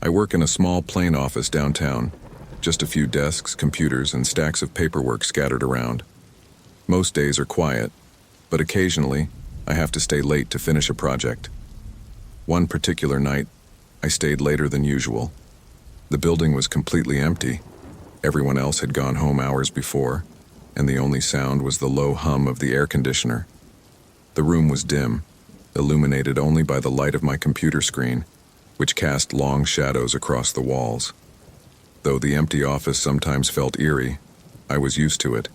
I work in a small plain office downtown. Just a few desks, computers, and stacks of paperwork scattered around. Most days are quiet, but occasionally, I have to stay late to finish a project. One particular night, I stayed later than usual. The building was completely empty. Everyone else had gone home hours before, and the only sound was the low hum of the air conditioner. The room was dim, illuminated only by the light of my computer screen, which cast long shadows across the walls. Though the empty office sometimes felt eerie, I was used to it.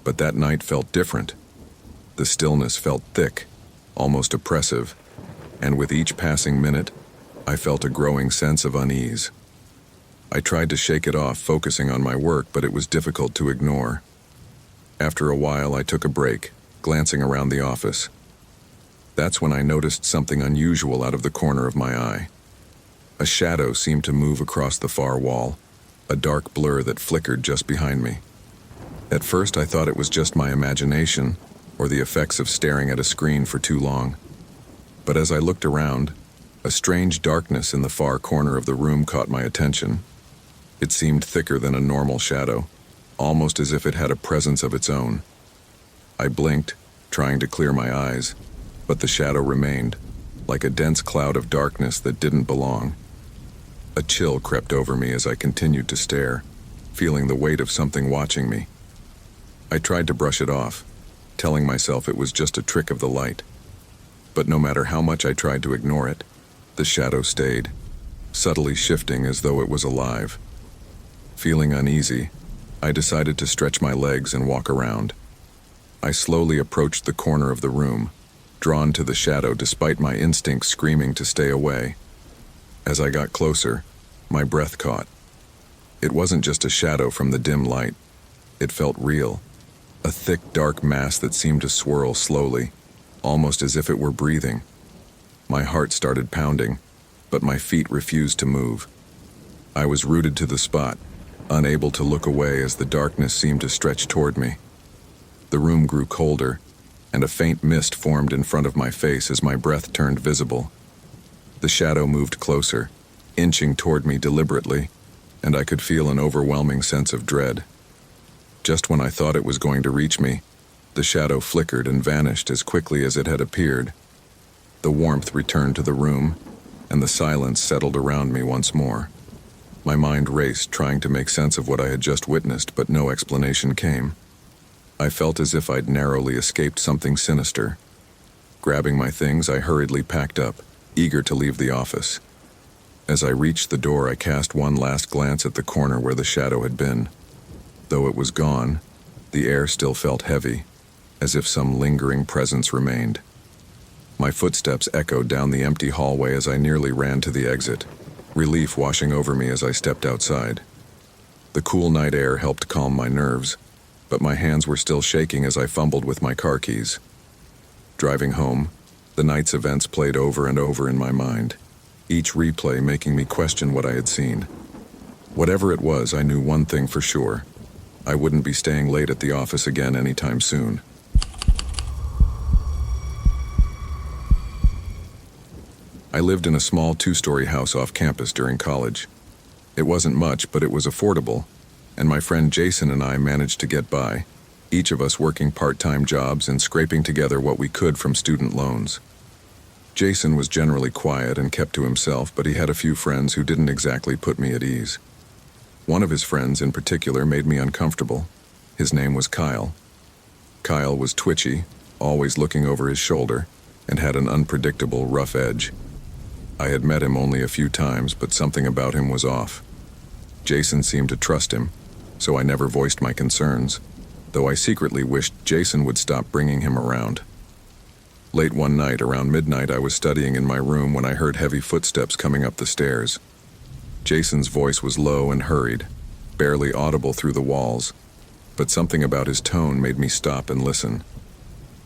But that night felt different. The stillness felt thick, almost oppressive, and with each passing minute, I felt a growing sense of unease. I tried to shake it off, focusing on my work, but it was difficult to ignore. After a while, I took a break, glancing around the office. That's when I noticed something unusual out of the corner of my eye. A shadow seemed to move across the far wall, a dark blur that flickered just behind me. At first, I thought it was just my imagination, or the effects of staring at a screen for too long. But as I looked around, a strange darkness in the far corner of the room caught my attention. It seemed thicker than a normal shadow, almost as if it had a presence of its own. I blinked, trying to clear my eyes, but the shadow remained, like a dense cloud of darkness that didn't belong. A chill crept over me as I continued to stare, feeling the weight of something watching me. I tried to brush it off, telling myself it was just a trick of the light. But no matter how much I tried to ignore it, the shadow stayed, subtly shifting as though it was alive. Feeling uneasy, I decided to stretch my legs and walk around. I slowly approached the corner of the room, drawn to the shadow despite my instincts screaming to stay away. As I got closer, my breath caught. It wasn't just a shadow from the dim light. It felt real, a thick, dark mass that seemed to swirl slowly, almost as if it were breathing. My heart started pounding, but my feet refused to move. I was rooted to the spot, unable to look away as the darkness seemed to stretch toward me. The room grew colder, and a faint mist formed in front of my face as my breath turned visible. The shadow moved closer, inching toward me deliberately, and I could feel an overwhelming sense of dread. Just when I thought it was going to reach me, the shadow flickered and vanished as quickly as it had appeared. The warmth returned to the room, and the silence settled around me once more. My mind raced, trying to make sense of what I had just witnessed, but no explanation came. I felt as if I'd narrowly escaped something sinister. Grabbing my things, I hurriedly packed up, eager to leave the office. As I reached the door, I cast one last glance at the corner where the shadow had been. Though it was gone, the air still felt heavy, as if some lingering presence remained. My footsteps echoed down the empty hallway as I nearly ran to the exit, relief washing over me as I stepped outside. The cool night air helped calm my nerves, but my hands were still shaking as I fumbled with my car keys. Driving home, the night's events played over and over in my mind, each replay making me question what I had seen. Whatever it was, I knew one thing for sure. I wouldn't be staying late at the office again anytime soon. I lived in a small 2-story house off campus during college. It wasn't much, but it was affordable, and my friend Jason and I managed to get by, each of us working part-time jobs and scraping together what we could from student loans. Jason was generally quiet and kept to himself, but he had a few friends who didn't exactly put me at ease. One of his friends in particular made me uncomfortable. His name was Kyle. Kyle was twitchy, always looking over his shoulder, and had an unpredictable, rough edge. I had met him only a few times, but something about him was off. Jason seemed to trust him, so I never voiced my concerns, though I secretly wished Jason would stop bringing him around. Late one night, around midnight, I was studying in my room when I heard heavy footsteps coming up the stairs. Jason's voice was low and hurried, barely audible through the walls, but something about his tone made me stop and listen.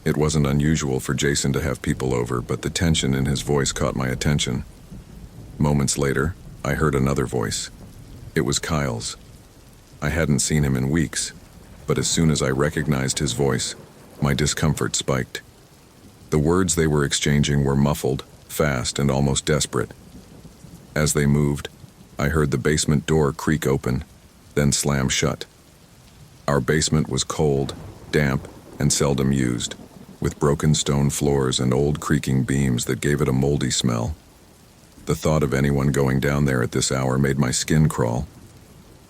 It wasn't unusual for Jason to have people over, but the tension in his voice caught my attention. Moments later, I heard another voice. It was Kyle's. I hadn't seen him in weeks, but as soon as I recognized his voice, my discomfort spiked. The words they were exchanging were muffled, fast, and almost desperate. As they moved, I heard the basement door creak open, then slam shut. Our basement was cold, damp, and seldom used, with broken stone floors and old creaking beams that gave it a moldy smell. The thought of anyone going down there at this hour made my skin crawl.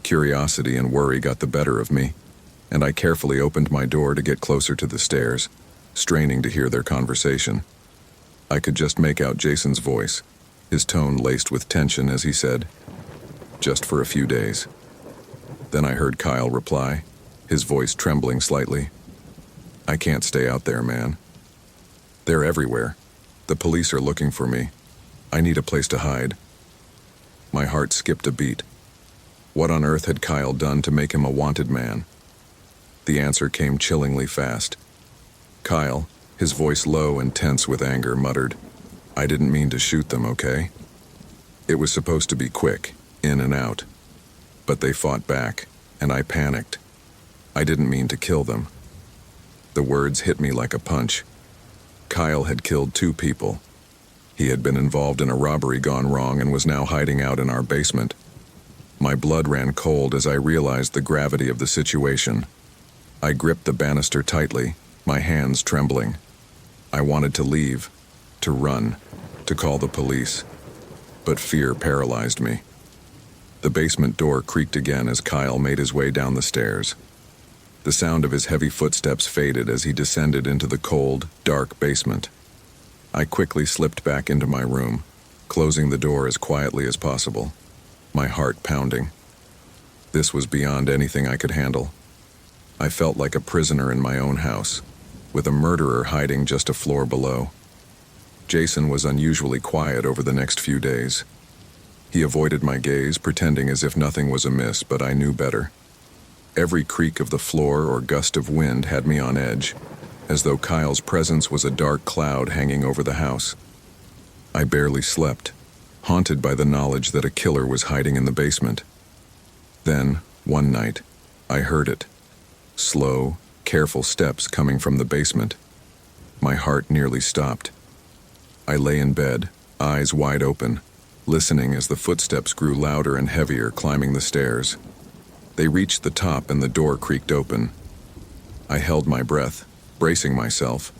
Curiosity and worry got the better of me, and I carefully opened my door to get closer to the stairs, straining to hear their conversation. I could just make out Jason's voice, his tone laced with tension as he said, "Just for a few days." Then I heard Kyle reply, his voice trembling slightly, "I can't stay out there, man. They're everywhere. The police are looking for me. I need a place to hide." My heart skipped a beat. What on earth had Kyle done to make him a wanted man? The answer came chillingly fast. Kyle, his voice low and tense with anger, muttered, "I didn't mean to shoot them, okay? It was supposed to be quick, in and out. But they fought back, and I panicked. I didn't mean to kill them." The words hit me like a punch. Kyle had killed 2 people. He had been involved in a robbery gone wrong and was now hiding out in our basement. My blood ran cold as I realized the gravity of the situation. I gripped the banister tightly, my hands trembling. I wanted to leave, to run, to call the police. But fear paralyzed me. The basement door creaked again as Kyle made his way down the stairs. The sound of his heavy footsteps faded as he descended into the cold, dark basement. I quickly slipped back into my room, closing the door as quietly as possible, my heart pounding. This was beyond anything I could handle. I felt like a prisoner in my own house, with a murderer hiding just a floor below. Jason was unusually quiet over the next few days. He avoided my gaze, pretending as if nothing was amiss, but I knew better. Every creak of the floor or gust of wind had me on edge, as though Kyle's presence was a dark cloud hanging over the house. I barely slept, haunted by the knowledge that a killer was hiding in the basement. Then, one night, I heard it. Slow, careful steps coming from the basement. My heart nearly stopped. I lay in bed, eyes wide open, listening as the footsteps grew louder and heavier climbing the stairs. They reached the top and the door creaked open. I held my breath, bracing myself,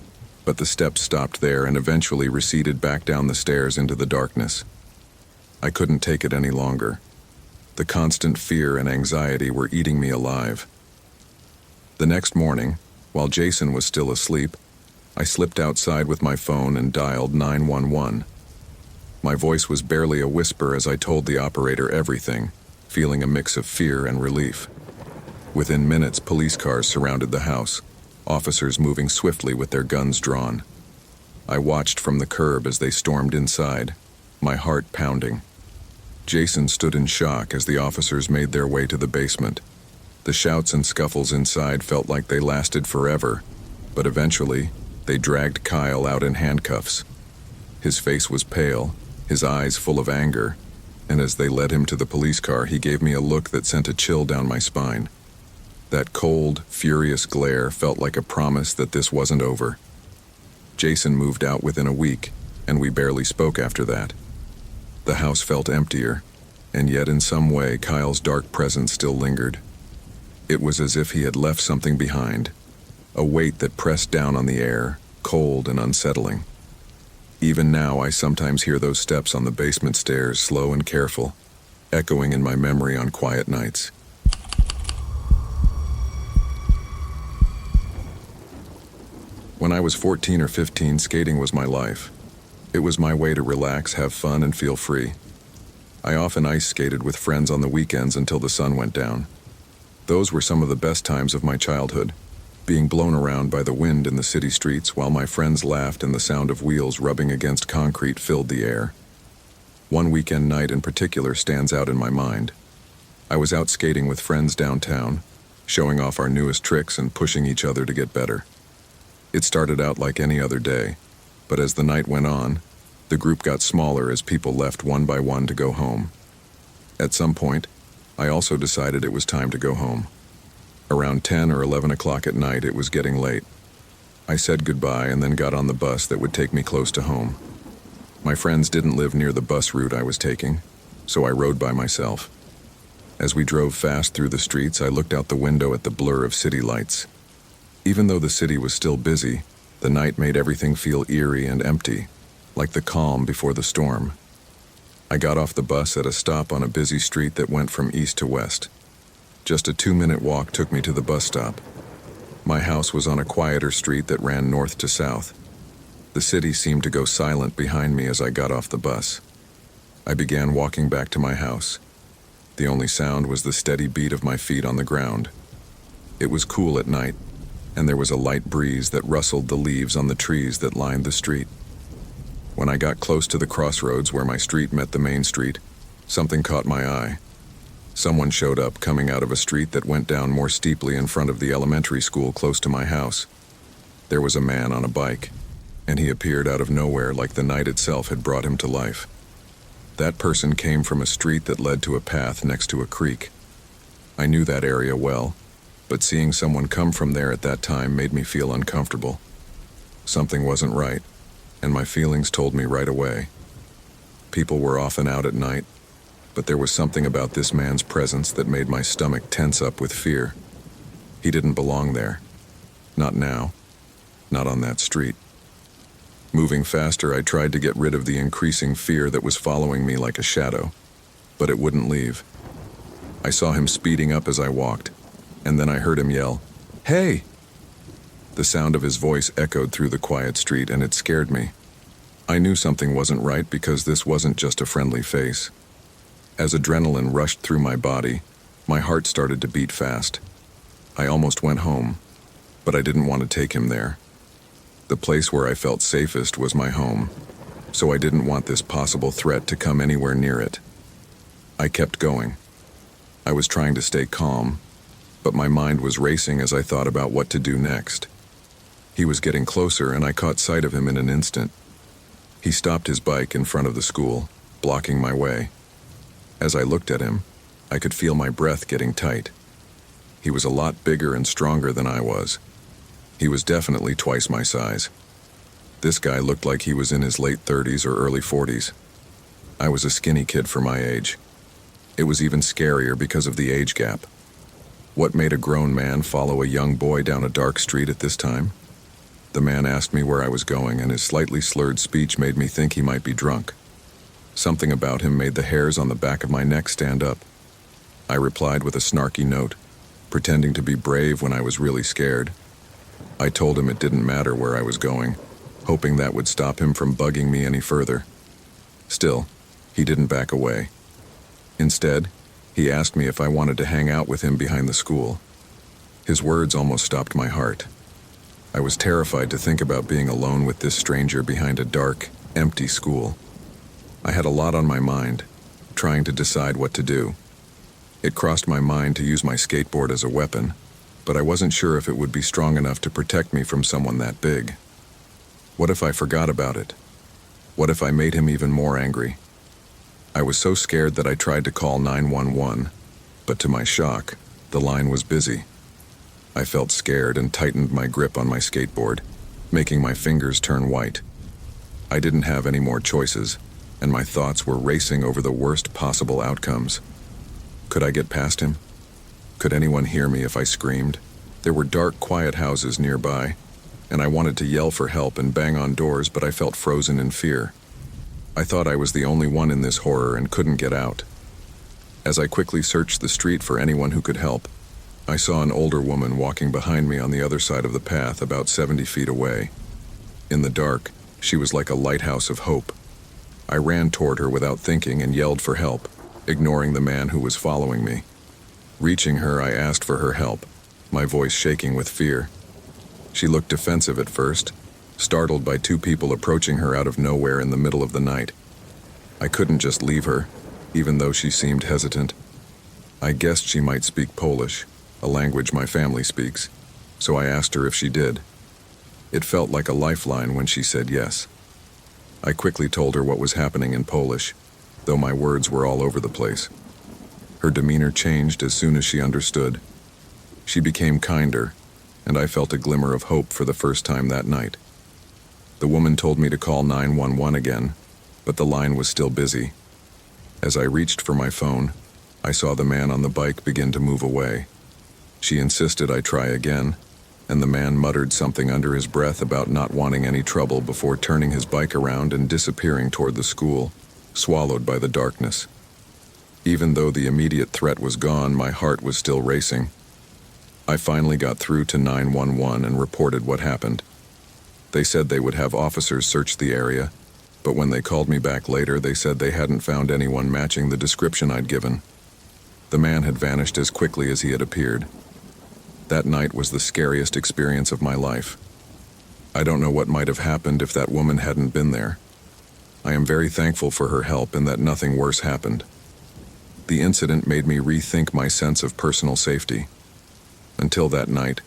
but the steps stopped there and eventually receded back down the stairs into the darkness. I couldn't take it any longer. The constant fear and anxiety were eating me alive. The next morning, while Jason was still asleep, I slipped outside with my phone and dialed 911. My voice was barely a whisper as I told the operator everything, feeling a mix of fear and relief. Within minutes, police cars surrounded the house, officers moving swiftly with their guns drawn. I watched from the curb as they stormed inside, my heart pounding. Jason stood in shock as the officers made their way to the basement. The shouts and scuffles inside felt like they lasted forever, but eventually, they dragged Kyle out in handcuffs. His face was pale, his eyes full of anger, and as they led him to the police car, he gave me a look that sent a chill down my spine. That cold, furious glare felt like a promise that this wasn't over. Jason moved out within a week, and we barely spoke after that. The house felt emptier, and yet in some way Kyle's dark presence still lingered. It was as if he had left something behind, a weight that pressed down on the air, cold and unsettling. Even now I sometimes hear those steps on the basement stairs, slow and careful, echoing in my memory on quiet nights. When I was 14 or 15, skating was my life. It was my way to relax, have fun, and feel free. I often ice skated with friends on the weekends until the sun went down. Those were some of the best times of my childhood, being blown around by the wind in the city streets while my friends laughed and the sound of wheels rubbing against concrete filled the air. One weekend night in particular stands out in my mind. I was out skating with friends downtown, showing off our newest tricks and pushing each other to get better. It started out like any other day, but as the night went on, the group got smaller as people left one by one to go home. At some point, I also decided it was time to go home. Around 10 or 11 o'clock at night, it was getting late. I said goodbye and then got on the bus that would take me close to home. My friends didn't live near the bus route I was taking, so I rode by myself. As we drove fast through the streets, I looked out the window at the blur of city lights. Even though the city was still busy, the night made everything feel eerie and empty, like the calm before the storm. I got off the bus at a stop on a busy street that went from east to west. Just a 2-minute walk took me to the bus stop. My house was on a quieter street that ran north to south. The city seemed to go silent behind me as I got off the bus. I began walking back to my house. The only sound was the steady beat of my feet on the ground. It was cool at night, and there was a light breeze that rustled the leaves on the trees that lined the street. When I got close to the crossroads where my street met the main street, something caught my eye. Someone showed up coming out of a street that went down more steeply in front of the elementary school close to my house. There was a man on a bike, and he appeared out of nowhere like the night itself had brought him to life. That person came from a street that led to a path next to a creek. I knew that area well, but seeing someone come from there at that time made me feel uncomfortable. Something wasn't right, and my feelings told me right away. People were often out at night, but there was something about this man's presence that made my stomach tense up with fear. He didn't belong there. Not now. Not on that street. Moving faster, I tried to get rid of the increasing fear that was following me like a shadow, but it wouldn't leave. I saw him speeding up as I walked, and then I heard him yell, "Hey!" The sound of his voice echoed through the quiet street, and it scared me. I knew something wasn't right because this wasn't just a friendly face. As adrenaline rushed through my body, my heart started to beat fast. I almost went home, but I didn't want to take him there. The place where I felt safest was my home, so I didn't want this possible threat to come anywhere near it. I kept going. I was trying to stay calm, but my mind was racing as I thought about what to do next. He was getting closer, and I caught sight of him in an instant. He stopped his bike in front of the school, blocking my way. As I looked at him, I could feel my breath getting tight. He was a lot bigger and stronger than I was. He was definitely twice my size. This guy looked like he was in his late 30s or early 40s. I was a skinny kid for my age. It was even scarier because of the age gap. What made a grown man follow a young boy down a dark street at this time? The man asked me where I was going, and his slightly slurred speech made me think he might be drunk. Something about him made the hairs on the back of my neck stand up. I replied with a snarky note, pretending to be brave when I was really scared. I told him it didn't matter where I was going, hoping that would stop him from bugging me any further. Still, he didn't back away. Instead, he asked me if I wanted to hang out with him behind the school. His words almost stopped my heart. I was terrified to think about being alone with this stranger behind a dark, empty school. I had a lot on my mind, trying to decide what to do. It crossed my mind to use my skateboard as a weapon, but I wasn't sure if it would be strong enough to protect me from someone that big. What if I forgot about it? What if I made him even more angry? I was so scared that I tried to call 911, but to my shock, the line was busy. I felt scared and tightened my grip on my skateboard, making my fingers turn white. I didn't have any more choices, and my thoughts were racing over the worst possible outcomes. Could I get past him? Could anyone hear me if I screamed? There were dark, quiet houses nearby, and I wanted to yell for help and bang on doors, but I felt frozen in fear. I thought I was the only one in this horror and couldn't get out. As I quickly searched the street for anyone who could help, I saw an older woman walking behind me on the other side of the path about 70 feet away. In the dark, she was like a lighthouse of hope. I ran toward her without thinking and yelled for help, ignoring the man who was following me. Reaching her, I asked for her help, my voice shaking with fear. She looked defensive at first, startled by two people approaching her out of nowhere in the middle of the night. I couldn't just leave her, even though she seemed hesitant. I guessed she might speak Polish, a language my family speaks, so I asked her if she did. It felt like a lifeline when she said yes. I quickly told her what was happening in Polish, though my words were all over the place. Her demeanor changed as soon as she understood. She became kinder, and I felt a glimmer of hope for the first time that night. The woman told me to call 911 again, but the line was still busy. As I reached for my phone, I saw the man on the bike begin to move away. She insisted I try again, and the man muttered something under his breath about not wanting any trouble before turning his bike around and disappearing toward the school, swallowed by the darkness. Even though the immediate threat was gone, my heart was still racing. I finally got through to 911 and reported what happened. They said they would have officers search the area, but when they called me back later, they said they hadn't found anyone matching the description I'd given. The man had vanished as quickly as he had appeared. That night was the scariest experience of my life. I don't know what might have happened if that woman hadn't been there. I am very thankful for her help and that nothing worse happened. The incident made me rethink my sense of personal safety. Until that night,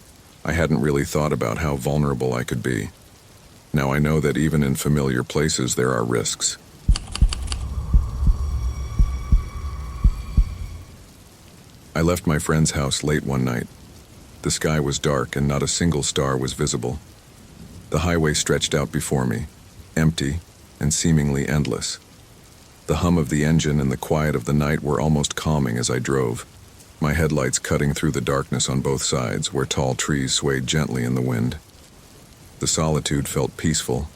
I hadn't really thought about how vulnerable I could be. Now I know that even in familiar places there are risks. I left my friend's house late one night. The sky was dark and not a single star was visible. The highway stretched out before me, empty and seemingly endless. The hum of the engine and the quiet of the night were almost calming as I drove, my headlights cutting through the darkness on both sides where tall trees swayed gently in the wind. The solitude felt peaceful,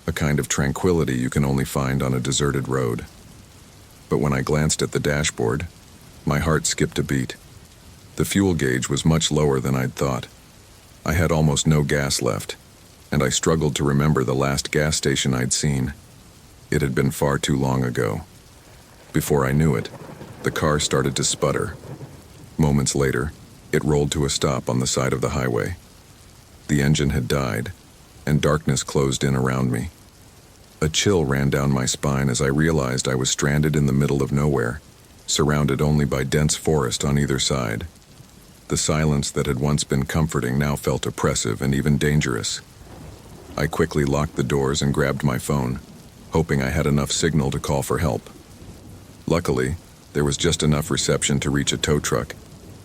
a kind of tranquility you can only find on a deserted road. But when I glanced at the dashboard, my heart skipped a beat. The fuel gauge was much lower than I'd thought. I had almost no gas left, and I struggled to remember the last gas station I'd seen. It had been far too long ago. Before I knew it, the car started to sputter. Moments later, it rolled to a stop on the side of the highway. The engine had died, and darkness closed in around me. A chill ran down my spine as I realized I was stranded in the middle of nowhere, surrounded only by dense forest on either side. The silence that had once been comforting now felt oppressive and even dangerous. I quickly locked the doors and grabbed my phone, hoping I had enough signal to call for help. Luckily, there was just enough reception to reach a tow truck,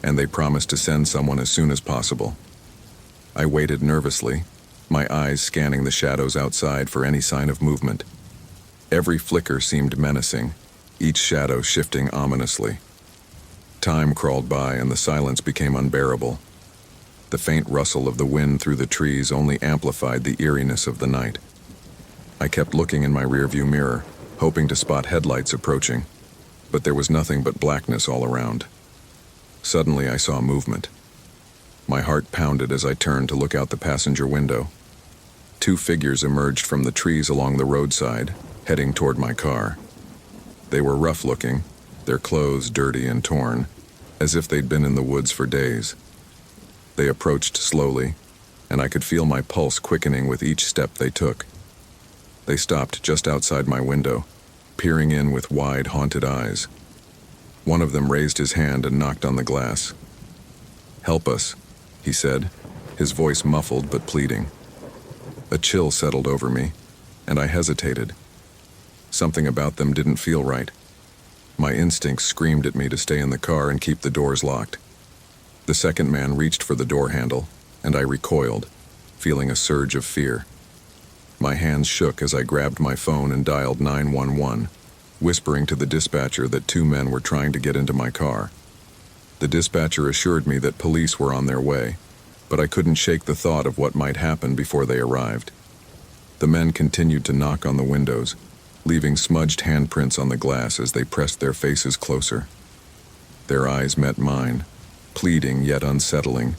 and they promised to send someone as soon as possible. I waited nervously, my eyes scanning the shadows outside for any sign of movement. Every flicker seemed menacing, each shadow shifting ominously. Time crawled by and the silence became unbearable. The faint rustle of the wind through the trees only amplified the eeriness of the night. I kept looking in my rearview mirror, hoping to spot headlights approaching, but there was nothing but blackness all around. Suddenly I saw movement. My heart pounded as I turned to look out the passenger window. Two figures emerged from the trees along the roadside, heading toward my car. They were rough-looking, their clothes dirty and torn, as if they'd been in the woods for days. They approached slowly, and I could feel my pulse quickening with each step they took. They stopped just outside my window, peering in with wide, haunted eyes. One of them raised his hand and knocked on the glass. "Help us," he said, his voice muffled but pleading. A chill settled over me, and I hesitated. Something about them didn't feel right. My instincts screamed at me to stay in the car and keep the doors locked. The second man reached for the door handle, and I recoiled, feeling a surge of fear. My hands shook as I grabbed my phone and dialed 911, whispering to the dispatcher that two men were trying to get into my car. The dispatcher assured me that police were on their way, but I couldn't shake the thought of what might happen before they arrived. The men continued to knock on the windows, leaving smudged handprints on the glass as they pressed their faces closer. Their eyes met mine, pleading yet unsettling,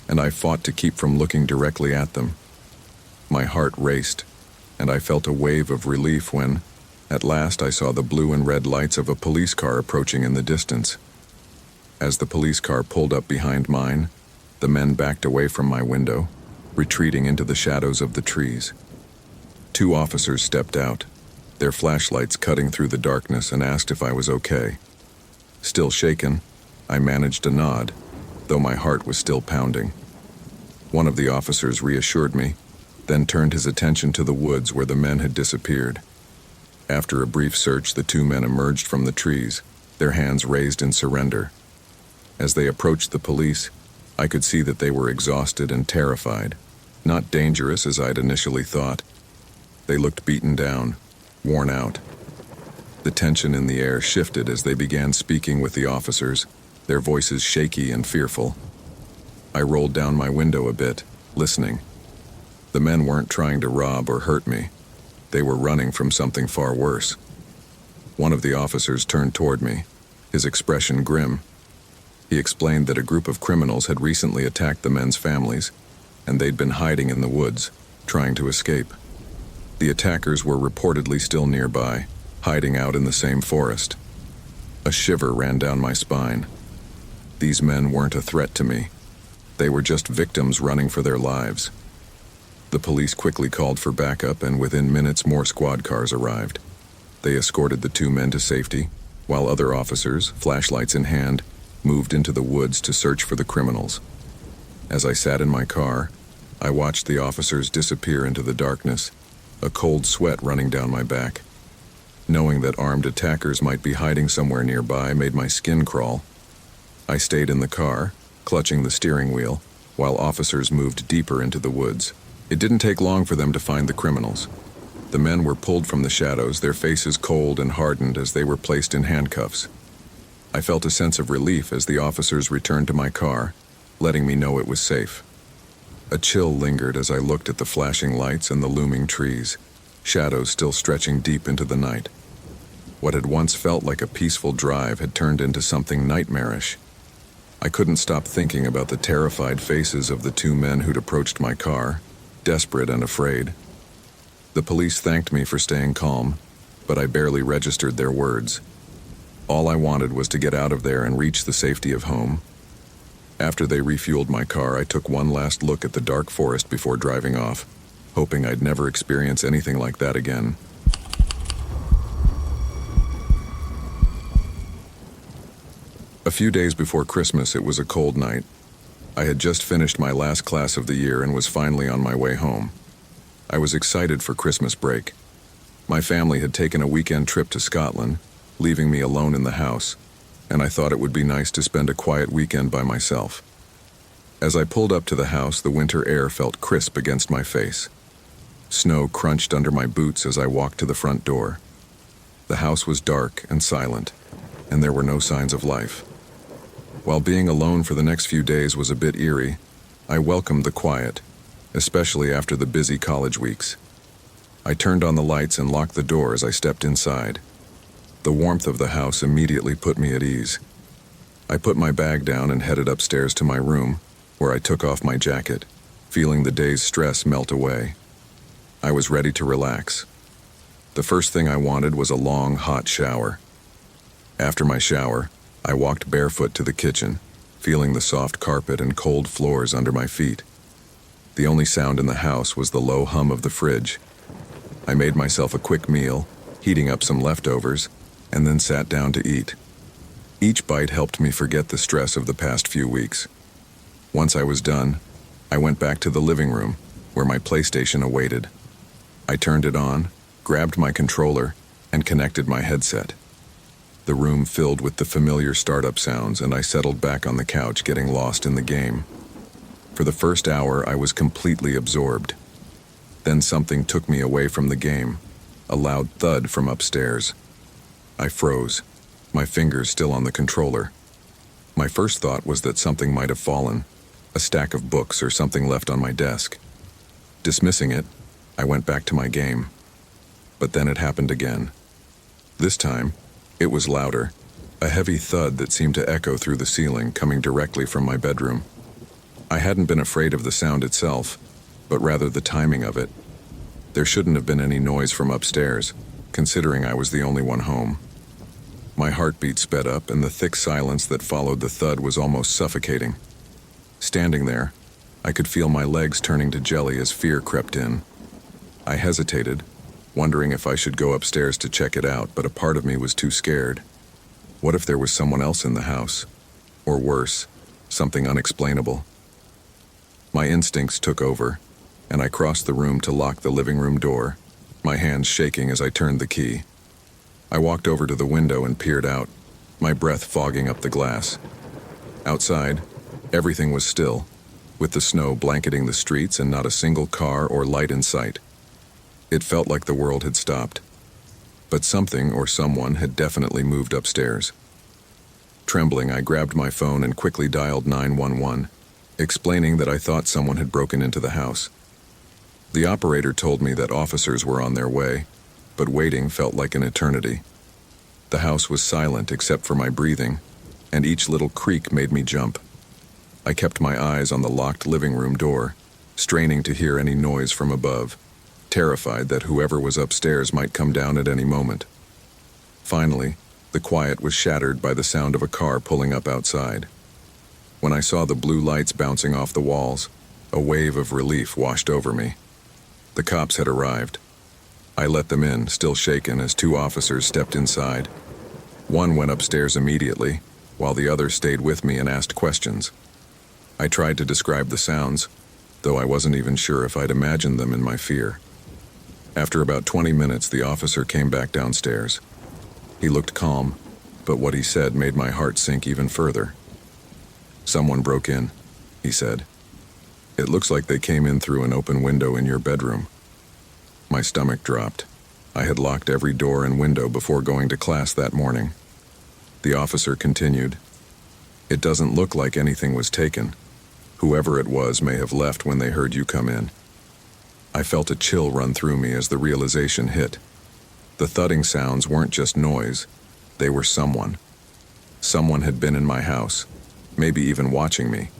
and I fought to keep from looking directly at them. My heart raced, and I felt a wave of relief when, at last, I saw the blue and red lights of a police car approaching in the distance. As the police car pulled up behind mine, the men backed away from my window, retreating into the shadows of the trees. Two officers stepped out, their flashlights cutting through the darkness, and asked if I was okay. Still shaken, I managed a nod, though my heart was still pounding. One of the officers reassured me, then turned his attention to the woods where the men had disappeared. After a brief search, the two men emerged from the trees, their hands raised in surrender. As they approached the police, I could see that they were exhausted and terrified, not dangerous as I'd initially thought. They looked beaten down, worn out. The tension in the air shifted as they began speaking with the officers, their voices shaky and fearful. I rolled down my window a bit, listening. The men weren't trying to rob or hurt me. They were running from something far worse. One of the officers turned toward me, his expression grim. He explained that a group of criminals had recently attacked the men's families, and they'd been hiding in the woods, trying to escape. The attackers were reportedly still nearby, hiding out in the same forest. A shiver ran down my spine. These men weren't a threat to me. They were just victims running for their lives. The police quickly called for backup, and within minutes more squad cars arrived. They escorted the two men to safety, while other officers, flashlights in hand, moved into the woods to search for the criminals. As I sat in my car, I watched the officers disappear into the darkness, a cold sweat running down my back. Knowing that armed attackers might be hiding somewhere nearby made my skin crawl. I stayed in the car, clutching the steering wheel, while officers moved deeper into the woods. It didn't take long for them to find the criminals. The men were pulled from the shadows, their faces cold and hardened as they were placed in handcuffs. I felt a sense of relief as the officers returned to my car, letting me know it was safe. A chill lingered as I looked at the flashing lights and the looming trees, shadows still stretching deep into the night. What had once felt like a peaceful drive had turned into something nightmarish. I couldn't stop thinking about the terrified faces of the two men who'd approached my car, desperate and afraid. The police thanked me for staying calm, but I barely registered their words. All I wanted was to get out of there and reach the safety of home. After they refueled my car, I took one last look at the dark forest before driving off, hoping I'd never experience anything like that again. A few days before Christmas, it was a cold night. I had just finished my last class of the year and was finally on my way home. I was excited for Christmas break. My family had taken a weekend trip to Scotland, leaving me alone in the house, and I thought it would be nice to spend a quiet weekend by myself. As I pulled up to the house, the winter air felt crisp against my face. Snow crunched under my boots as I walked to the front door. The house was dark and silent, and there were no signs of life. While being alone for the next few days was a bit eerie, I welcomed the quiet, especially after the busy college weeks. I turned on the lights and locked the door as I stepped inside. The warmth of the house immediately put me at ease. I put my bag down and headed upstairs to my room, where I took off my jacket, feeling the day's stress melt away. I was ready to relax. The first thing I wanted was a long, hot shower. After my shower, I walked barefoot to the kitchen, feeling the soft carpet and cold floors under my feet. The only sound in the house was the low hum of the fridge. I made myself a quick meal, heating up some leftovers, and then sat down to eat. Each bite helped me forget the stress of the past few weeks. Once I was done, I went back to the living room, where my PlayStation awaited. I turned it on, grabbed my controller, and connected my headset. The room filled with the familiar startup sounds, and I settled back on the couch, getting lost in the game. For the first hour, I was completely absorbed. Then something took me away from the game, a loud thud from upstairs. I froze, my fingers still on the controller. My first thought was that something might have fallen, a stack of books or something left on my desk. Dismissing it, I went back to my game. But then it happened again. This time, it was louder, a heavy thud that seemed to echo through the ceiling, coming directly from my bedroom. I hadn't been afraid of the sound itself, but rather the timing of it. There shouldn't have been any noise from upstairs, considering I was the only one home. My heartbeat sped up, and the thick silence that followed the thud was almost suffocating. Standing there, I could feel my legs turning to jelly as fear crept in. I hesitated, wondering if I should go upstairs to check it out, but a part of me was too scared. What if there was someone else in the house? Or worse, something unexplainable? My instincts took over, and I crossed the room to lock the living room door, my hands shaking as I turned the key. I walked over to the window and peered out, my breath fogging up the glass. Outside, everything was still, with the snow blanketing the streets and not a single car or light in sight. It felt like the world had stopped. but something or someone had definitely moved upstairs. Trembling, I grabbed my phone and quickly dialed 911, explaining that I thought someone had broken into the house. The operator told me that officers were on their way, but waiting felt like an eternity. The house was silent except for my breathing, and each little creak made me jump. I kept my eyes on the locked living room door, straining to hear any noise from above, terrified that whoever was upstairs might come down at any moment. Finally, the quiet was shattered by the sound of a car pulling up outside. When I saw the blue lights bouncing off the walls, a wave of relief washed over me. The cops had arrived. I let them in, still shaken, as two officers stepped inside. One went upstairs immediately, while the other stayed with me and asked questions. I tried to describe the sounds, though I wasn't even sure if I'd imagined them in my fear. After about 20 minutes, the officer came back downstairs. He looked calm, but what he said made my heart sink even further. "Someone broke in," he said. "It looks like they came in through an open window in your bedroom." My stomach dropped. I had locked every door and window before going to class that morning. The officer continued, "It doesn't look like anything was taken. Whoever it was may have left when they heard you come in." I felt a chill run through me as the realization hit. The thudding sounds weren't just noise, they were someone. Someone had been in my house, maybe even watching me,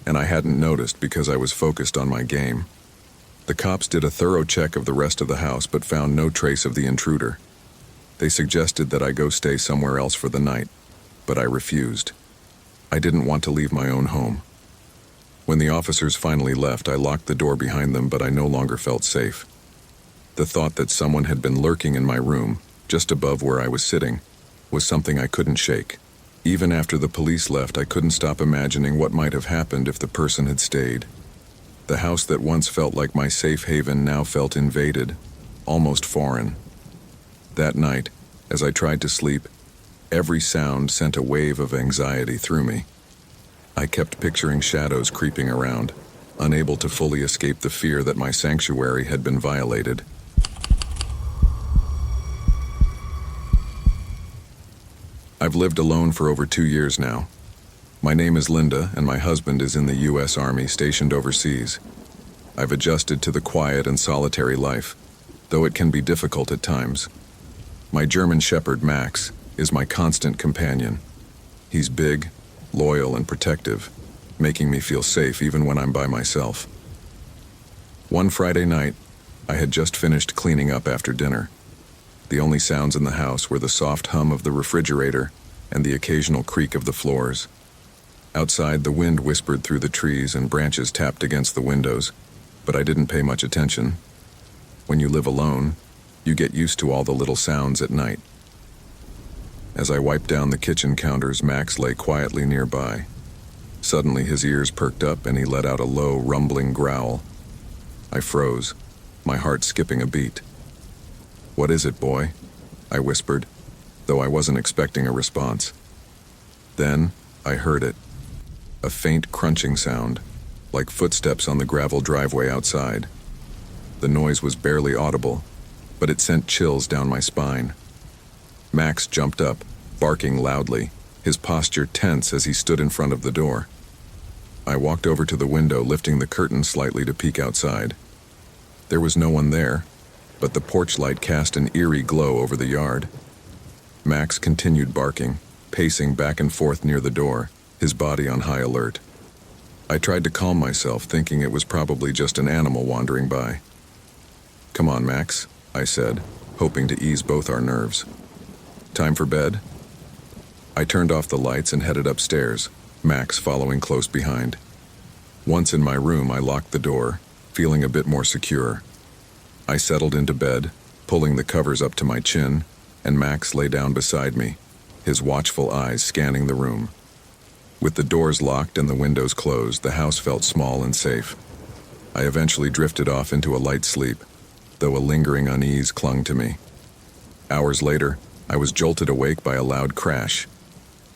and I hadn't noticed because I was focused on my game. The cops did a thorough check of the rest of the house but found no trace of the intruder. They suggested that I go stay somewhere else for the night, but I refused. I didn't want to leave my own home. When the officers finally left, I locked the door behind them, but I no longer felt safe. The thought that someone had been lurking in my room, just above where I was sitting, was something I couldn't shake. Even after the police left, I couldn't stop imagining what might have happened if the person had stayed. The house that once felt like my safe haven now felt invaded, almost foreign. That night, as I tried to sleep, every sound sent a wave of anxiety through me. I kept picturing shadows creeping around, unable to fully escape the fear that my sanctuary had been violated. I've lived alone for over 2 years now. My name is Linda, and my husband is in the U.S. Army stationed overseas. I've adjusted to the quiet and solitary life, though it can be difficult at times. My German Shepherd, Max, is my constant companion. He's big, loyal, and protective, making me feel safe even when I'm by myself. One Friday night, I had just finished cleaning up after dinner. The only sounds in the house were the soft hum of the refrigerator and the occasional creak of the floors. Outside, the wind whispered through the trees and branches tapped against the windows, but I didn't pay much attention. When you live alone, you get used to all the little sounds at night. As I wiped down the kitchen counters, Max lay quietly nearby. Suddenly, his ears perked up and he let out a low, rumbling growl. I froze, my heart skipping a beat. "What is it, boy?" I whispered, though I wasn't expecting a response. Then, I heard it. A faint crunching sound, like footsteps on the gravel driveway outside. The noise was barely audible, but it sent chills down my spine. Max jumped up, barking loudly, his posture tense as he stood in front of the door. I walked over to the window, lifting the curtain slightly to peek outside. There was no one there, but the porch light cast an eerie glow over the yard. Max continued barking, pacing back and forth near the door, his body on high alert. I tried to calm myself, thinking it was probably just an animal wandering by. "Come on, Max," I said, hoping to ease both our nerves. "Time for bed?" I turned off the lights and headed upstairs, Max following close behind. Once in my room, I locked the door, feeling a bit more secure. I settled into bed, pulling the covers up to my chin, and Max lay down beside me, his watchful eyes scanning the room. With the doors locked and the windows closed, the house felt small and safe. I eventually drifted off into a light sleep, though a lingering unease clung to me. Hours later, I was jolted awake by a loud crash.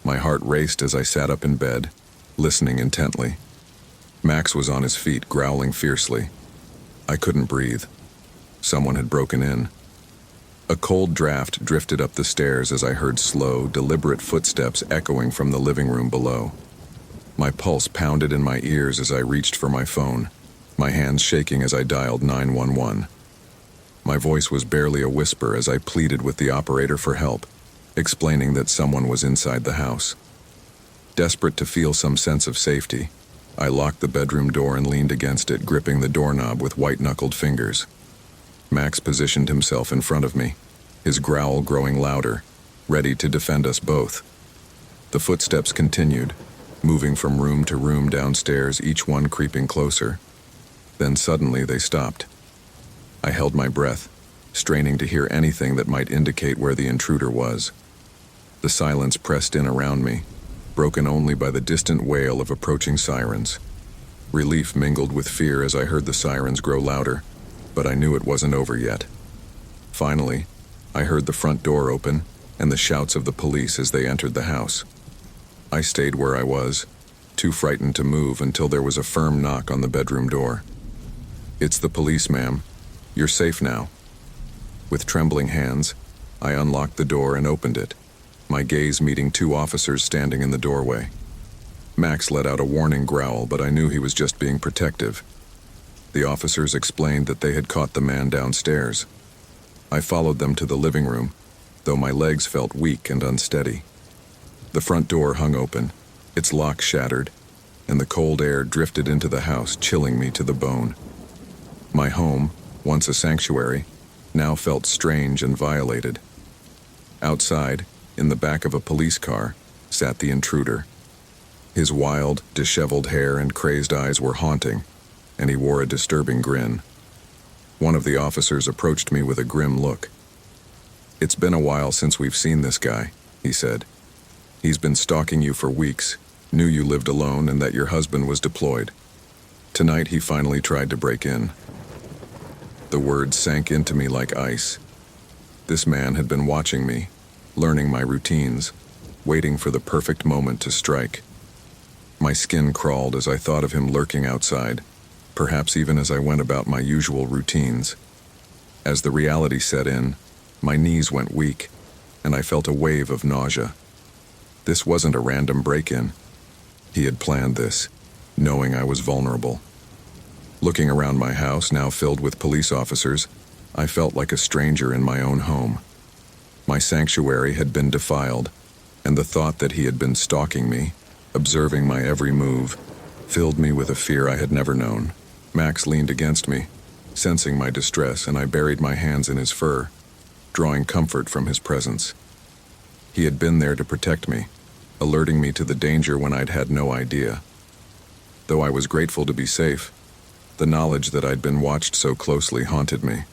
My heart raced as I sat up in bed, listening intently. Max was on his feet, growling fiercely. I couldn't breathe. Someone had broken in. A cold draft drifted up the stairs as I heard slow, deliberate footsteps echoing from the living room below. My pulse pounded in my ears as I reached for my phone, my hands shaking as I dialed 911. My voice was barely a whisper as I pleaded with the operator for help, explaining that someone was inside the house. Desperate to feel some sense of safety, I locked the bedroom door and leaned against it, gripping the doorknob with white-knuckled fingers. Max positioned himself in front of me, his growl growing louder, ready to defend us both. The footsteps continued, moving from room to room downstairs, each one creeping closer. Then suddenly they stopped. I held my breath, straining to hear anything that might indicate where the intruder was. The silence pressed in around me, broken only by the distant wail of approaching sirens. Relief mingled with fear as I heard the sirens grow louder, but I knew it wasn't over yet. Finally, I heard the front door open and the shouts of the police as they entered the house. I stayed where I was, too frightened to move until there was a firm knock on the bedroom door. "It's the police, ma'am. You're safe now." With trembling hands, I unlocked the door and opened it, my gaze meeting two officers standing in the doorway. Max let out a warning growl, but I knew he was just being protective. The officers explained that they had caught the man downstairs. I followed them to the living room, though my legs felt weak and unsteady. The front door hung open, its lock shattered, and the cold air drifted into the house, chilling me to the bone. My home, once a sanctuary, now felt strange and violated. Outside, in the back of a police car, sat the intruder. His wild, disheveled hair and crazed eyes were haunting, and he wore a disturbing grin. One of the officers approached me with a grim look. "It's been a while since we've seen this guy," he said. "He's been stalking you for weeks, knew you lived alone and that your husband was deployed. Tonight he finally tried to break in." The words sank into me like ice. This man had been watching me, learning my routines, waiting for the perfect moment to strike. My skin crawled as I thought of him lurking outside, perhaps even as I went about my usual routines. As the reality set in, my knees went weak, and I felt a wave of nausea. This wasn't a random break-in. He had planned this, knowing I was vulnerable. Looking around my house, now filled with police officers, I felt like a stranger in my own home. My sanctuary had been defiled, and the thought that he had been stalking me, observing my every move, filled me with a fear I had never known. Max leaned against me, sensing my distress, and I buried my hands in his fur, drawing comfort from his presence. He had been there to protect me, alerting me to the danger when I'd had no idea. Though I was grateful to be safe, the knowledge that I'd been watched so closely haunted me.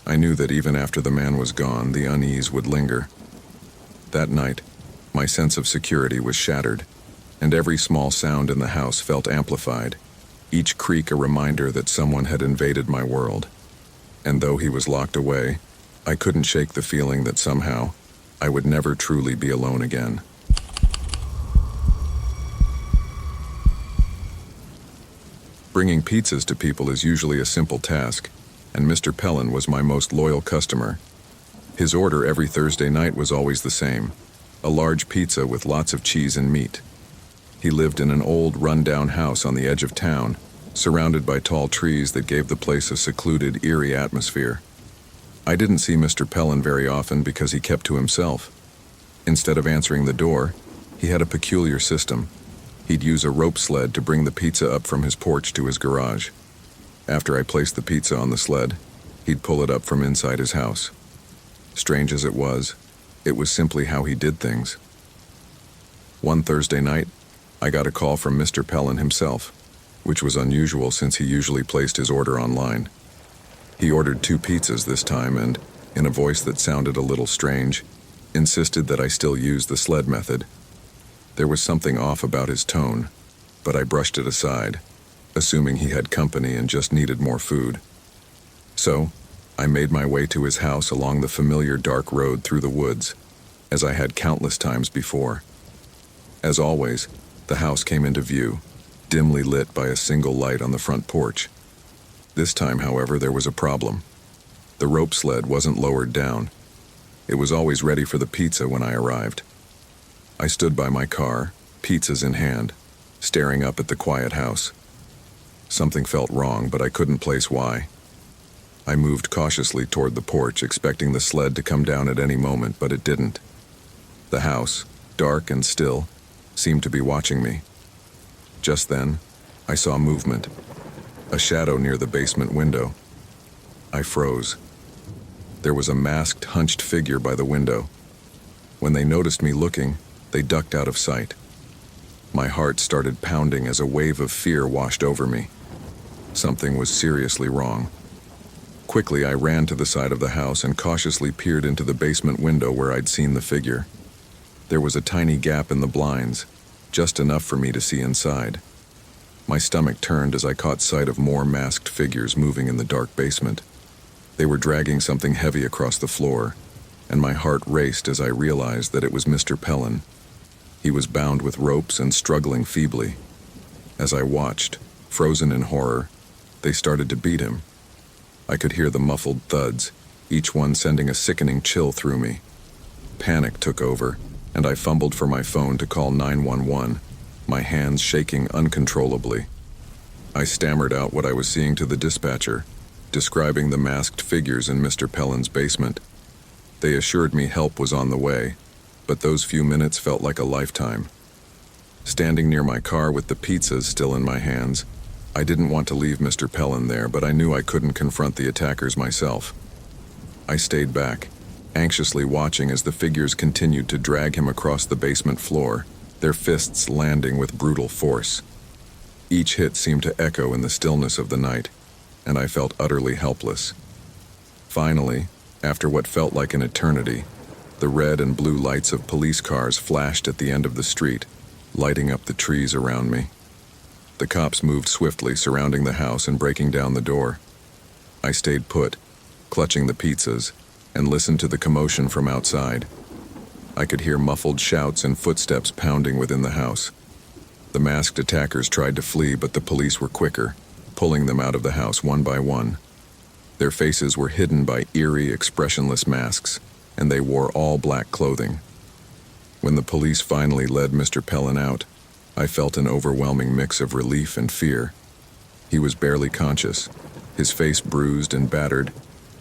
I knew that even after the man was gone, the unease would linger. That night, my sense of security was shattered, and every small sound in the house felt amplified, each creak a reminder that someone had invaded my world. And though he was locked away, I couldn't shake the feeling that somehow I would never truly be alone again. Bringing pizzas to people is usually a simple task, and Mr. Pellin was my most loyal customer. His order every Thursday night was always the same, a large pizza with lots of cheese and meat. He lived in an old, run-down house on the edge of town, surrounded by tall trees that gave the place a secluded, eerie atmosphere. I didn't see Mr. Pellin very often because he kept to himself. Instead of answering the door, he had a peculiar system. He'd use a rope sled to bring the pizza up from his porch to his garage. After I placed the pizza on the sled, he'd pull it up from inside his house. Strange as it was simply how he did things. One Thursday night, I got a call from Mr. Pellin himself, which was unusual since he usually placed his order online. He ordered 2 pizzas this time and, in a voice that sounded a little strange, insisted that I still use the sled method. There was something off about his tone, but I brushed it aside, assuming he had company and just needed more food. So, I made my way to his house along the familiar dark road through the woods, as I had countless times before. As always, the house came into view, dimly lit by a single light on the front porch. This time, however, there was a problem. The rope sled wasn't lowered down. It was always ready for the pizza when I arrived. I stood by my car, pizzas in hand, staring up at the quiet house. Something felt wrong, but I couldn't place why. I moved cautiously toward the porch, expecting the sled to come down at any moment, but it didn't. The house, dark and still, seemed to be watching me. Just then, I saw movement, a shadow near the basement window. I froze. There was a masked, hunched figure by the window. When they noticed me looking, they ducked out of sight. My heart started pounding as a wave of fear washed over me. Something was seriously wrong. Quickly, I ran to the side of the house and cautiously peered into the basement window where I'd seen the figure. There was a tiny gap in the blinds, just enough for me to see inside. My stomach turned as I caught sight of more masked figures moving in the dark basement. They were dragging something heavy across the floor, and my heart raced as I realized that it was Mr. Pellin. He was bound with ropes and struggling feebly. As I watched, frozen in horror, they started to beat him. I could hear the muffled thuds, each one sending a sickening chill through me. Panic took over, and I fumbled for my phone to call 911, my hands shaking uncontrollably. I stammered out what I was seeing to the dispatcher, describing the masked figures in Mr. Pellin's basement. They assured me help was on the way, but those few minutes felt like a lifetime. Standing near my car with the pizzas still in my hands, I didn't want to leave Mr. Pellin there, but I knew I couldn't confront the attackers myself. I stayed back, anxiously watching as the figures continued to drag him across the basement floor, their fists landing with brutal force. Each hit seemed to echo in the stillness of the night, and I felt utterly helpless. Finally, after what felt like an eternity, the red and blue lights of police cars flashed at the end of the street, lighting up the trees around me. The cops moved swiftly, surrounding the house and breaking down the door. I stayed put, clutching the pizzas, and listened to the commotion from outside. I could hear muffled shouts and footsteps pounding within the house. The masked attackers tried to flee, but the police were quicker, pulling them out of the house one by one. Their faces were hidden by eerie, expressionless masks, and they wore all black clothing. When the police finally led Mr. Pellin out, I felt an overwhelming mix of relief and fear. He was barely conscious, his face bruised and battered,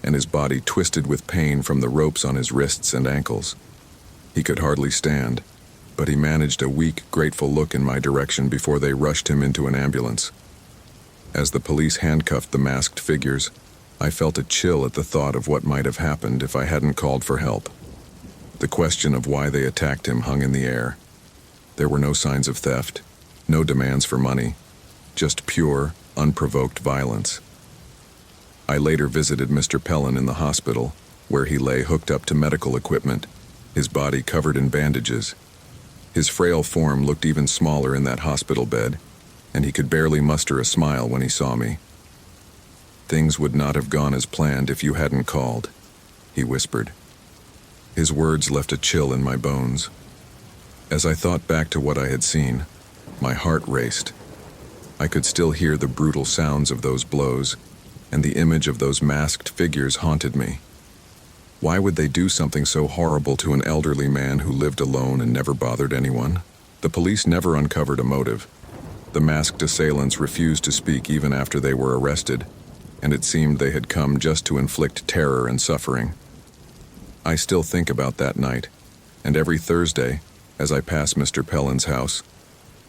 and his body twisted with pain from the ropes on his wrists and ankles. He could hardly stand, but he managed a weak, grateful look in my direction before they rushed him into an ambulance. As the police handcuffed the masked figures, I felt a chill at the thought of what might have happened if I hadn't called for help. The question of why they attacked him hung in the air. There were no signs of theft, no demands for money, just pure, unprovoked violence. I later visited Mr. Pellin in the hospital, where he lay hooked up to medical equipment, his body covered in bandages. His frail form looked even smaller in that hospital bed, and he could barely muster a smile when he saw me. "Things would not have gone as planned if you hadn't called," he whispered. His words left a chill in my bones. As I thought back to what I had seen, my heart raced. I could still hear the brutal sounds of those blows, and the image of those masked figures haunted me. Why would they do something so horrible to an elderly man who lived alone and never bothered anyone? The police never uncovered a motive. The masked assailants refused to speak even after they were arrested, and it seemed they had come just to inflict terror and suffering. I still think about that night, and every Thursday, as I pass Mr. Pellin's house,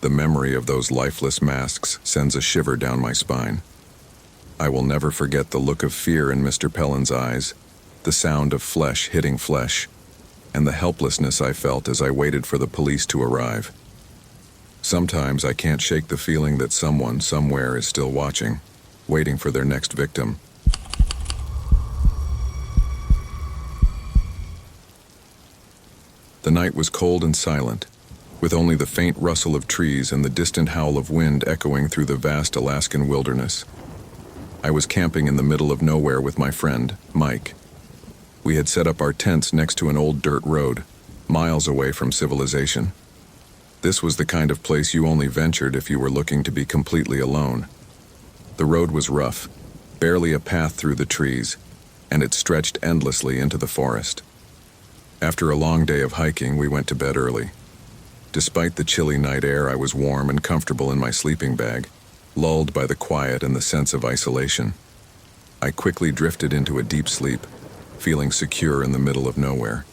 the memory of those lifeless masks sends a shiver down my spine. I will never forget the look of fear in Mr. Pellin's eyes, the sound of flesh hitting flesh, and the helplessness I felt as I waited for the police to arrive. Sometimes I can't shake the feeling that someone somewhere is still watching, waiting for their next victim. The night was cold and silent, with only the faint rustle of trees and the distant howl of wind echoing through the vast Alaskan wilderness. I was camping in the middle of nowhere with my friend, Mike. We had set up our tents next to an old dirt road, miles away from civilization. This was the kind of place you only ventured if you were looking to be completely alone. The road was rough, barely a path through the trees, and it stretched endlessly into the forest. After a long day of hiking, we went to bed early. Despite the chilly night air, I was warm and comfortable in my sleeping bag, lulled by the quiet and the sense of isolation. I quickly drifted into a deep sleep, feeling secure in the middle of nowhere.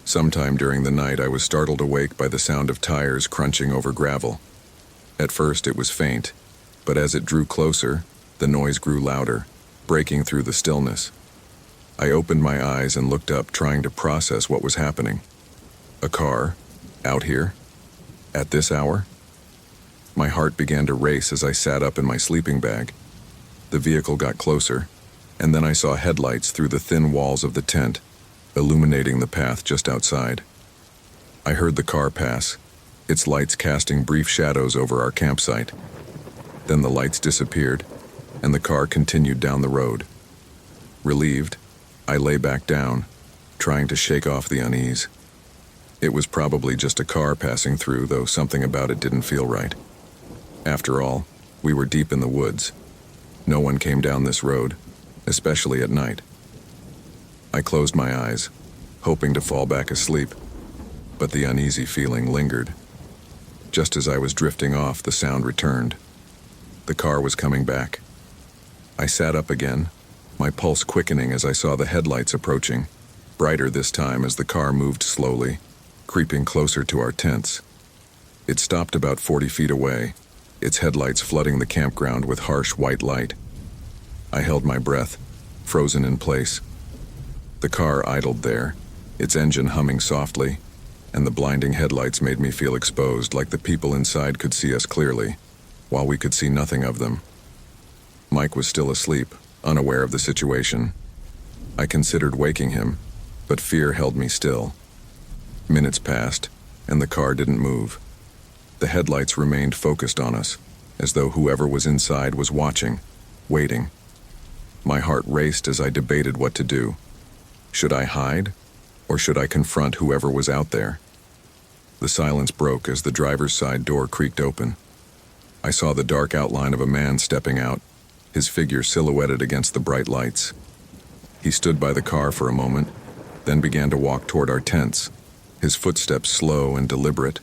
Sometime during the night, I was startled awake by the sound of tires crunching over gravel. At first, it was faint, but as it drew closer, the noise grew louder, breaking through the stillness. I opened my eyes and looked up, trying to process what was happening. A car? Out here? At this hour? My heart began to race as I sat up in my sleeping bag. The vehicle got closer, and then I saw headlights through the thin walls of the tent, illuminating the path just outside. I heard the car pass, its lights casting brief shadows over our campsite. Then the lights disappeared, and the car continued down the road. Relieved, I lay back down, trying to shake off the unease. It was probably just a car passing through, though something about it didn't feel right. After all, we were deep in the woods. No one came down this road, especially at night. I closed my eyes, hoping to fall back asleep, but the uneasy feeling lingered. Just as I was drifting off, the sound returned. The car was coming back. I sat up again, my pulse quickening as I saw the headlights approaching, brighter this time as the car moved slowly, creeping closer to our tents. It stopped about 40 feet away, its headlights flooding the campground with harsh white light. I held my breath, frozen in place. The car idled there, its engine humming softly, and the blinding headlights made me feel exposed, like the people inside could see us clearly, while we could see nothing of them. Mike was still asleep, unaware of the situation. I considered waking him, but fear held me still. Minutes passed, and the car didn't move. The headlights remained focused on us, as though whoever was inside was watching, waiting. My heart raced as I debated what to do. Should I hide, or should I confront whoever was out there? The silence broke as the driver's side door creaked open. I saw the dark outline of a man stepping out, his figure silhouetted against the bright lights. He stood by the car for a moment, then began to walk toward our tents, his footsteps slow and deliberate,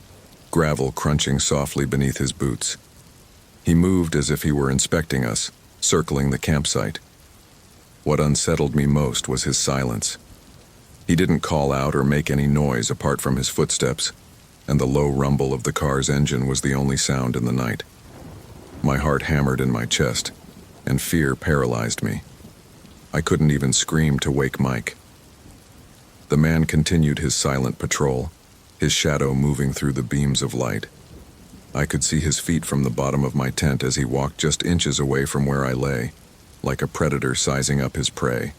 gravel crunching softly beneath his boots. He moved as if he were inspecting us, circling the campsite. What unsettled me most was his silence. He didn't call out or make any noise apart from his footsteps, and the low rumble of the car's engine was the only sound in the night. My heart hammered in my chest, and fear paralyzed me. I couldn't even scream to wake Mike. The man continued his silent patrol, his shadow moving through the beams of light. I could see his feet from the bottom of my tent as he walked just inches away from where I lay, like a predator sizing up his prey.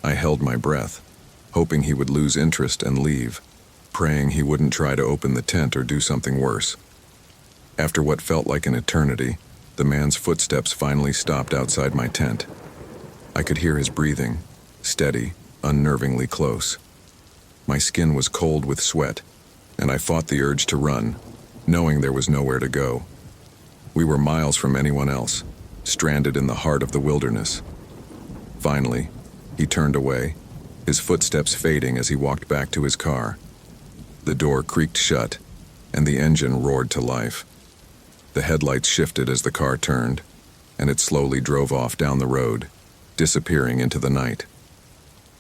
I held my breath, hoping he would lose interest and leave, praying he wouldn't try to open the tent or do something worse. After what felt like an eternity, the man's footsteps finally stopped outside my tent. I could hear his breathing, steady, unnervingly close. My skin was cold with sweat, and I fought the urge to run, knowing there was nowhere to go. We were miles from anyone else, stranded in the heart of the wilderness. Finally, he turned away, his footsteps fading as he walked back to his car. The door creaked shut, and the engine roared to life. The headlights shifted as the car turned, and it slowly drove off down the road, disappearing into the night.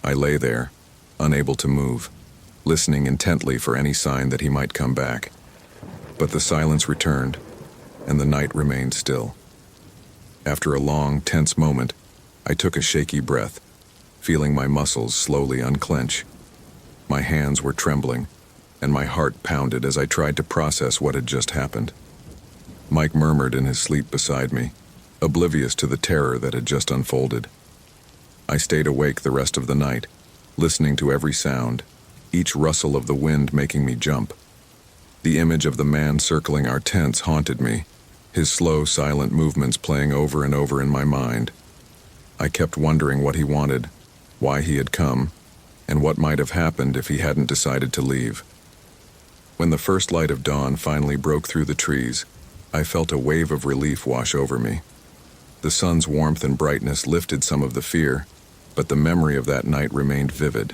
I lay there, unable to move, listening intently for any sign that he might come back. But the silence returned, and the night remained still. After a long, tense moment, I took a shaky breath, feeling my muscles slowly unclench. My hands were trembling, and my heart pounded as I tried to process what had just happened. Mike murmured in his sleep beside me, oblivious to the terror that had just unfolded. I stayed awake the rest of the night, listening to every sound, each rustle of the wind making me jump. The image of the man circling our tents haunted me, his slow, silent movements playing over and over in my mind. I kept wondering what he wanted, why he had come, and what might have happened if he hadn't decided to leave. When the first light of dawn finally broke through the trees, I felt a wave of relief wash over me. The sun's warmth and brightness lifted some of the fear, but the memory of that night remained vivid.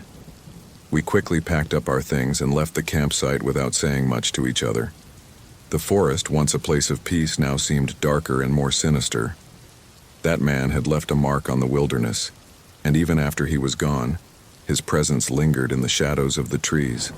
We quickly packed up our things and left the campsite without saying much to each other. The forest, once a place of peace, now seemed darker and more sinister. That man had left a mark on the wilderness, and even after he was gone, his presence lingered in the shadows of the trees.